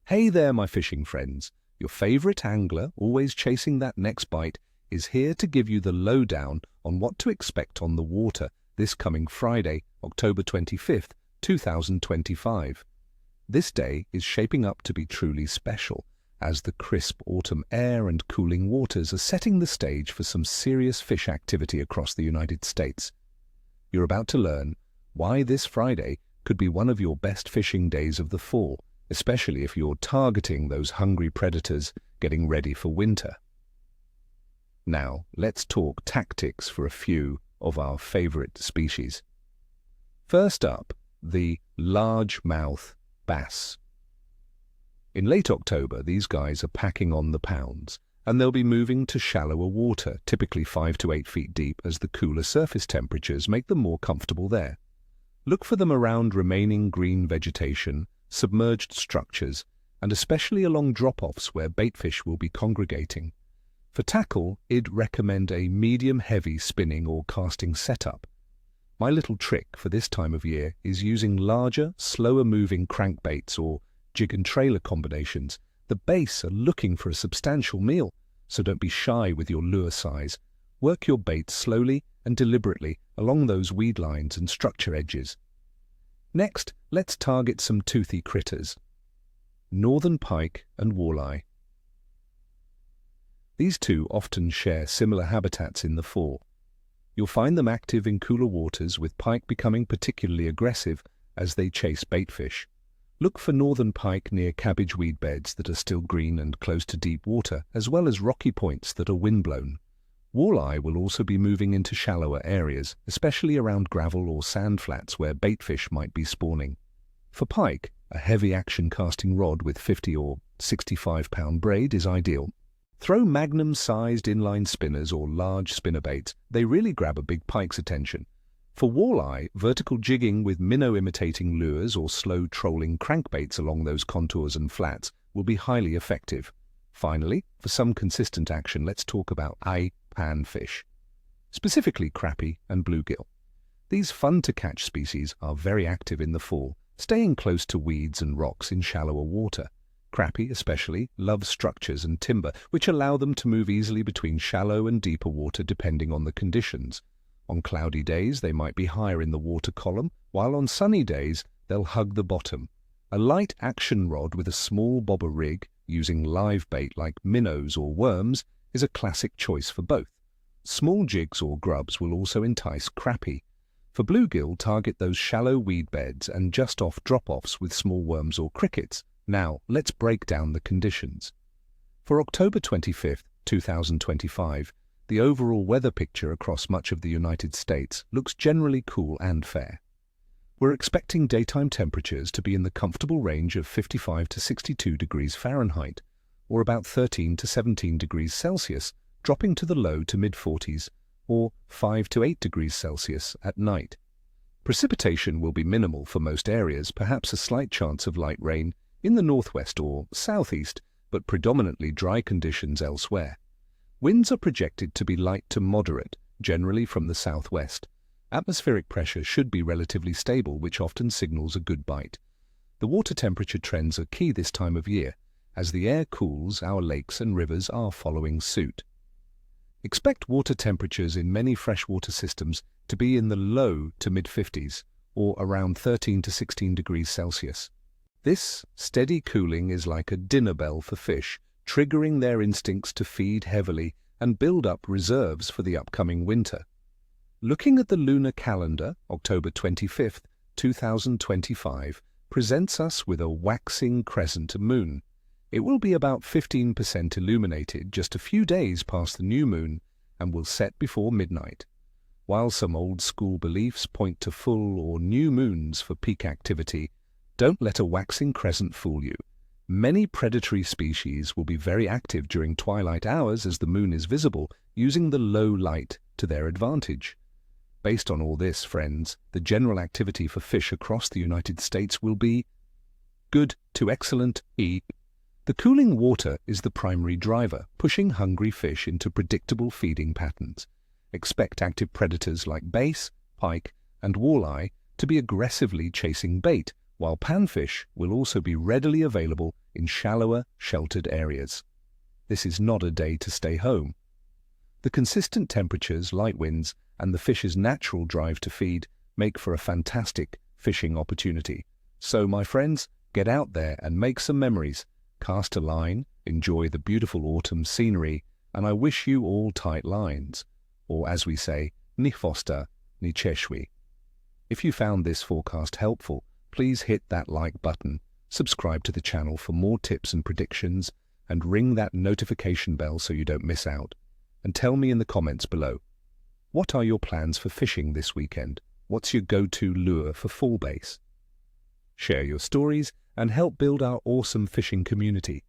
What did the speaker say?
Hey there, my fishing friends. Your favorite angler, always chasing that next bite, is here to give you the lowdown on what to expect on the water this coming Friday, October 25th, 2025. This day is shaping up to be truly special, as the crisp autumn air and cooling waters are setting the stage for some serious fish activity across the United States. You're about to learn why this Friday could be one of your best fishing days of the fall, especially if you're targeting those hungry predators getting ready for winter. Now, let's talk tactics for a few of our favorite species. First up, the largemouth bass. In late October, these guys are packing on the pounds, and they'll be moving to shallower water, typically 5 to 8 feet deep, as the cooler surface temperatures make them more comfortable there. Look for them around remaining green vegetation, submerged structures, and especially along drop-offs where baitfish will be congregating. For tackle, I'd recommend a medium-heavy spinning or casting setup. My little trick for this time of year is using larger, slower-moving crankbaits or jig and trailer combinations. The bass are looking for a substantial meal, so don't be shy with your lure size. Work your bait slowly and deliberately along those weed lines and structure edges. Next, let's target some toothy critters. Northern pike and walleye. These two often share similar habitats in the fall. You'll find them active in cooler waters, with pike becoming particularly aggressive as they chase baitfish. Look for northern pike near cabbage weed beds that are still green and close to deep water, as well as rocky points that are windblown. Walleye will also be moving into shallower areas, especially around gravel or sand flats where baitfish might be spawning. For pike, a heavy action casting rod with 50 or 65-pound braid is ideal. Throw magnum-sized inline spinners or large spinnerbaits. They really grab a big pike's attention. For walleye, vertical jigging with minnow-imitating lures or slow trolling crankbaits along those contours and flats will be highly effective. Finally, for some consistent action, let's talk about panfish, specifically crappie and bluegill. These fun-to-catch species are very active in the fall, staying close to weeds and rocks in shallower water. Crappie, especially, love structures and timber, which allow them to move easily between shallow and deeper water depending on the conditions. On cloudy days, they might be higher in the water column, while on sunny days, they'll hug the bottom. A light action rod with a small bobber rig, using live bait like minnows or worms, is a classic choice for both. Small jigs or grubs will also entice crappie. For bluegill, target those shallow weed beds and just off drop-offs with small worms or crickets. Now, let's break down the conditions. For October 25th, 2025, the overall weather picture across much of the United States looks generally cool and fair. We're expecting daytime temperatures to be in the comfortable range of 55 to 62 degrees Fahrenheit, or about 13 to 17 degrees Celsius, dropping to the low to mid-40s, or 5 to 8 degrees Celsius at night. Precipitation will be minimal for most areas, perhaps a slight chance of light rain in the northwest or southeast, but predominantly dry conditions elsewhere. Winds are projected to be light to moderate, generally from the southwest. Atmospheric pressure should be relatively stable, which often signals a good bite. The water temperature trends are key this time of year. As the air cools, our lakes and rivers are following suit. Expect water temperatures in many freshwater systems to be in the low to mid-50s, or around 13 to 16 degrees Celsius. This steady cooling is like a dinner bell for fish, triggering their instincts to feed heavily and build up reserves for the upcoming winter. Looking at the lunar calendar, October 25th, 2025, presents us with a waxing crescent moon. It will be about 15% illuminated just a few days past the new moon and will set before midnight. While some old-school beliefs point to full or new moons for peak activity, don't let a waxing crescent fool you. Many predatory species will be very active during twilight hours as the moon is visible, using the low light to their advantage. Based on all this, friends, the general activity for fish across the United States will be good to excellent. The cooling water is the primary driver, pushing hungry fish into predictable feeding patterns. Expect active predators like bass, pike, and walleye to be aggressively chasing bait, while panfish will also be readily available in shallower, sheltered areas. This is not a day to stay home. The consistent temperatures, light winds, and the fish's natural drive to feed make for a fantastic fishing opportunity. So, my friends, get out there and make some memories. Cast a line, enjoy the beautiful autumn scenery, and I wish you all tight lines. Or as we say, ni foster, ni cheshwi. If you found this forecast helpful, please hit that like button, subscribe to the channel for more tips and predictions, and ring that notification bell so you don't miss out. And tell me in the comments below, what are your plans for fishing this weekend? What's your go-to lure for fall base? Share your stories and help build our awesome fishing community.